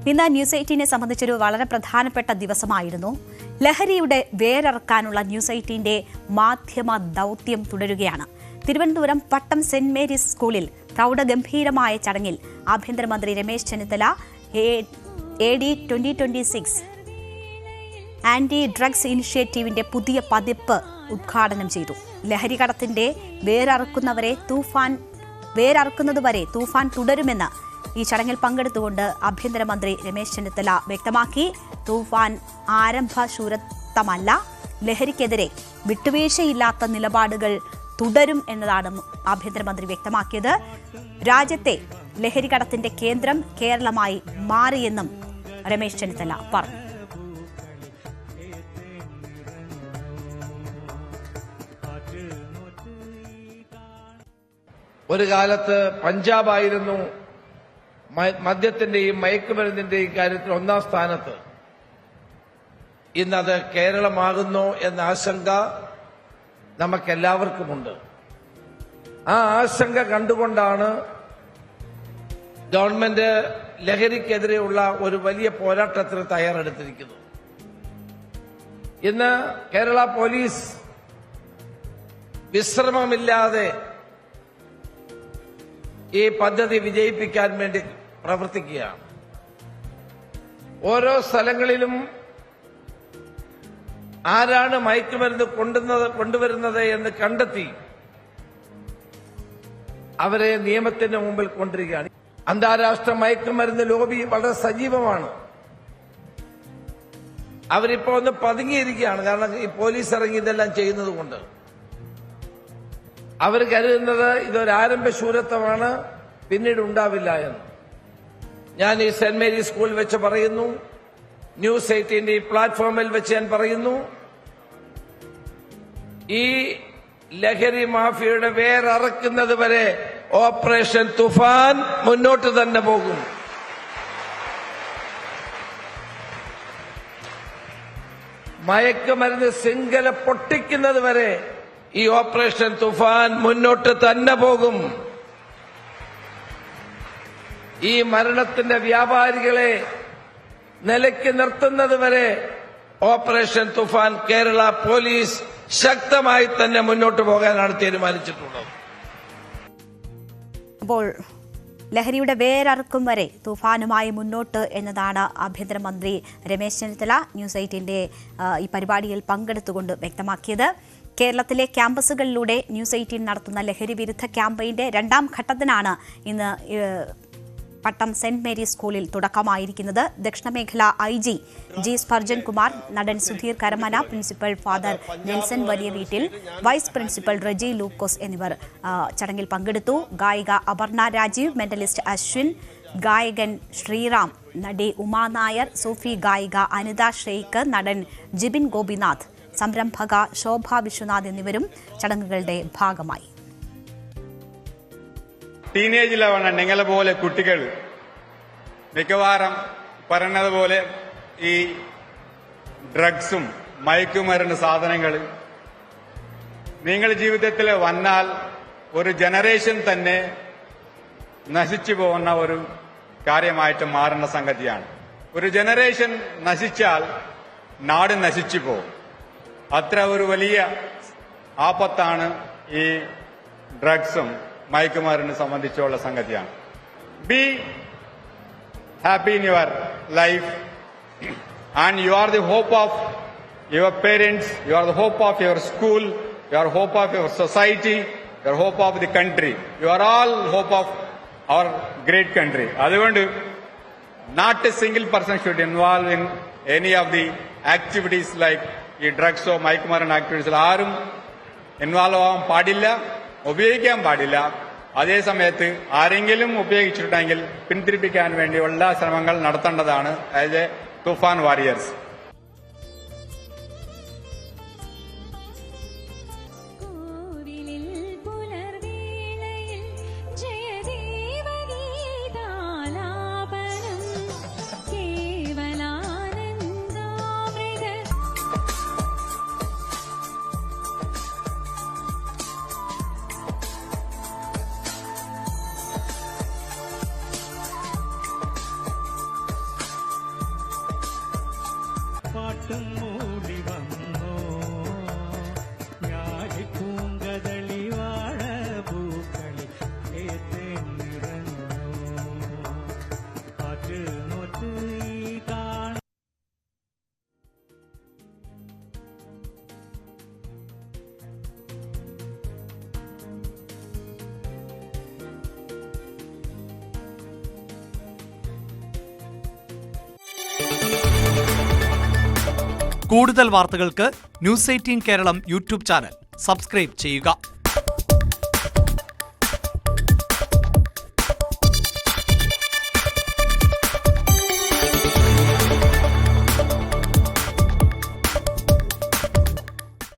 ഇന്ന് ന്യൂസ് 18നെ സംബന്ധിച്ചൊരു വളരെ പ്രധാനപ്പെട്ട ദിവസമായിരുന്നു. ലഹരിയുടെ വേരറക്കാനുള്ള ന്യൂസ് 18ന്റെ മാധ്യമ ദൗത്യം തുടരുകയാണ്. തിരുവനന്തപുരം പട്ടം സെന്റ് മേരീസ് സ്കൂളിൽ പ്രൗഢഗംഭീരമായ ചടങ്ങിൽ ആഭ്യന്തരമന്ത്രി Ramesh Chennithala AD 2026 anti drugs ഇനിഷ്യേറ്റീവിന്റെ പുതിയ പതിപ്പ് ഉദ്ഘാടനം ചെയ്തു. ലഹരി കടത്തിന്റെ വേരറുക്കുന്നതുവരെ തൂഫാൻ തുടരുമെന്ന് ഈ ചടങ്ങിൽ പങ്കെടുത്തുകൊണ്ട് ആഭ്യന്തരമന്ത്രി രമേശ് ചെന്നിത്തല വ്യക്തമാക്കി. തൂഫാൻ ആരംഭശൂരത്വമല്ല, ലഹരിക്കെതിരെ വിട്ടുവീഴ്ചയില്ലാത്ത നിലപാടുകൾ തുടരും എന്നതാണ് ആഭ്യന്തരമന്ത്രി വ്യക്തമാക്കിയത്. രാജ്യത്തെ ലഹരി കടത്തിന്റെ കേന്ദ്രം കേരളമായി മാറിയെന്നും രമേശ് ചെന്നിത്തല പറഞ്ഞു. ഒരു കാലത്ത് പഞ്ചാബായിരുന്നു മദ്യത്തിന്റെയും മയക്കുമരുന്നിന്റെയും കാര്യത്തിൽ ഒന്നാം സ്ഥാനത്ത്. ഇന്നത് കേരളമാകുന്നു എന്ന ആശങ്ക നമുക്കെല്ലാവർക്കുമുണ്ട്. ആ ആശങ്ക കണ്ടുകൊണ്ടാണ് ഗവൺമെന്റ് ലഹരിക്കെതിരെയുള്ള ഒരു വലിയ പോരാട്ടത്തിന് തയ്യാറെടുത്തിരിക്കുന്നത്. ഇന്ന് കേരള പോലീസ് വിശ്രമമില്ലാതെ ഈ പദ്ധതി വിജയിപ്പിക്കാൻ വേണ്ടി പ്രവർത്തിക്കുകയാണ്. ഓരോ സ്ഥലങ്ങളിലും ആരാണ് മയക്കുമരുന്ന് കൊണ്ടുവരുന്നത് എന്ന് കണ്ടെത്തി അവരെ നിയമത്തിന് മുമ്പിൽ കൊണ്ടുവരികയാണ്. അന്താരാഷ്ട്ര മയക്കുമരുന്ന് ലോബി വളരെ സജീവമാണ്. അവരിപ്പോ ഒന്ന് പതുങ്ങിയിരിക്കുകയാണ്. കാരണം ഈ പോലീസ് ഇറങ്ങി ഇതെല്ലാം ചെയ്യുന്നത് കൊണ്ട് അവർ കരുതുന്നത് ഇതൊരാരംഭശൂരത്വമാണ്, പിന്നീട് ഉണ്ടാവില്ല എന്ന്. ഞാൻ ഈ സെന്റ് മേരീസ് സ്കൂളിൽ വെച്ച് പറയുന്നു, ന്യൂസ് 18ന്റെ ഈ പ്ലാറ്റ്ഫോമിൽ വെച്ച് ഞാൻ പറയുന്നു, ഈ ലഹരി മാഫിയയുടെ വേരറക്കുന്നത് വരെ ഓപ്പറേഷൻ തുഫാൻ മുന്നോട്ട് തന്നെ പോകും. മയക്കുമരുന്ന് ശൃംഖല പൊട്ടിക്കുന്നത് വരെ ഈ ഓപ്പറേഷൻ തുഫാൻ മുന്നോട്ട് തന്നെ പോകും. ഈ മരണത്തിന്റെ വ്യാപാരികളെ നിലയ്ക്ക് നിർത്തുന്നത് വരെ ഓപ്പറേഷൻ തുഫാൻ കേരള പോലീസ് ശക്തമായി തന്നെ മുന്നോട്ട് പോകാനാണ് തീരുമാനിച്ചിട്ടുള്ളത്. അപ്പോൾ ലഹരിയുടെ വേരറുക്കും വരെ തൂഫാനുമായി മുന്നോട്ട് എന്നതാണ് ആഭ്യന്തരമന്ത്രി രമേശ് ചെന്നിത്തല ന്യൂസ് 18ന്റെ ഈ പരിപാടിയിൽ പങ്കെടുത്തുകൊണ്ട് വ്യക്തമാക്കിയത്. കേരളത്തിലെ ക്യാമ്പസുകളിലൂടെ ന്യൂസ് 18 നടത്തുന്ന ലഹരി വിരുദ്ധ ക്യാമ്പയിന്റെ രണ്ടാം ഘട്ടത്തിനാണ് ഇന്ന് പട്ടം സെന്റ് മേരീസ് സ്കൂളിൽ തുടക്കമായിരിക്കുന്നത്. ദക്ഷിണമേഖല IG G സ്പർജൻ കുമാർ, നടൻ Sudheer Karamana, principal father Nelson വലിയ വീട്ടിൽ, വൈസ് പ്രിൻസിപ്പൽ റെജി ലൂക്കോസ് എന്നിവർ ചടങ്ങിൽ പങ്കെടുത്തു. ഗായിക അപർണ രാജീവ്, മെന്റലിസ്റ്റ് അശ്വിൻ, ഗായകൻ ശ്രീറാം, നടി ഉമാ നായർ, സൂഫി ഗായിക അനിത ഷെയ്ഖ്, നടൻ ജിബിൻ ഗോപിനാഥ്, സംരംഭക ശോഭ വിശ്വനാഥ് എന്നിവരും ചടങ്ങുകളുടെ ഭാഗമായി. ടീനേജിലാവണ നിങ്ങളെ പോലെ കുട്ടികൾ മിക്കവാറും പറഞ്ഞതുപോലെ ഈ ഡ്രഗ്സും മയക്കുമരുന്ന് സാധനങ്ങൾ നിങ്ങളുടെ ജീവിതത്തിൽ വന്നാൽ ഒരു ജനറേഷൻ തന്നെ നശിച്ചു പോകുന്ന ഒരു കാര്യമായിട്ട് മാറുന്ന സംഗതിയാണ്. ഒരു ജനറേഷൻ നശിച്ചാൽ നാട് നശിച്ചു പോകും. അത്ര ഒരു വലിയ ആപത്താണ് ഈ ഡ്രഗ്സും മയക്കുമരുന്ന് സംബന്ധിച്ചുള്ള സംഗതിയാണ്. Be happy in your life and you are the hope of your parents, you are the hope of your school, you are hope of your society, you are hope of the country, you are all hope of our great country. അതുകൊണ്ട് not a single person should involve in any of the activities like ഈ ഡ്രഗ്സോ മയക്കുമരുന്ന് ആക്ടിവിറ്റീസിൽ ആരും involve ആവാൻ പാടില്ല, ഉപയോഗിക്കാൻ പാടില്ല. അതേസമയത്ത് ആരെങ്കിലും ഉപയോഗിച്ചിട്ടുണ്ടെങ്കിൽ പിന്തിരിപ്പിക്കാൻ വേണ്ടിയുള്ള ശ്രമങ്ങൾ നടത്തേണ്ടതാണ് ആസ് എ തുഫാൻ വാരിയേഴ്സ്. കാട്ടും മൂടി വന്നോ ഞാഴി പൂങ്കതളി വാഴ പൂക്കളി ഏത്തേൻ നിറഞ്ഞോ കാറ്റ് നോറ്റ് ഈ കാണ കൂടുതൽ വാർത്തകൾക്ക് news 18 Keralam YouTube channel subscribe ചെയ്യുക.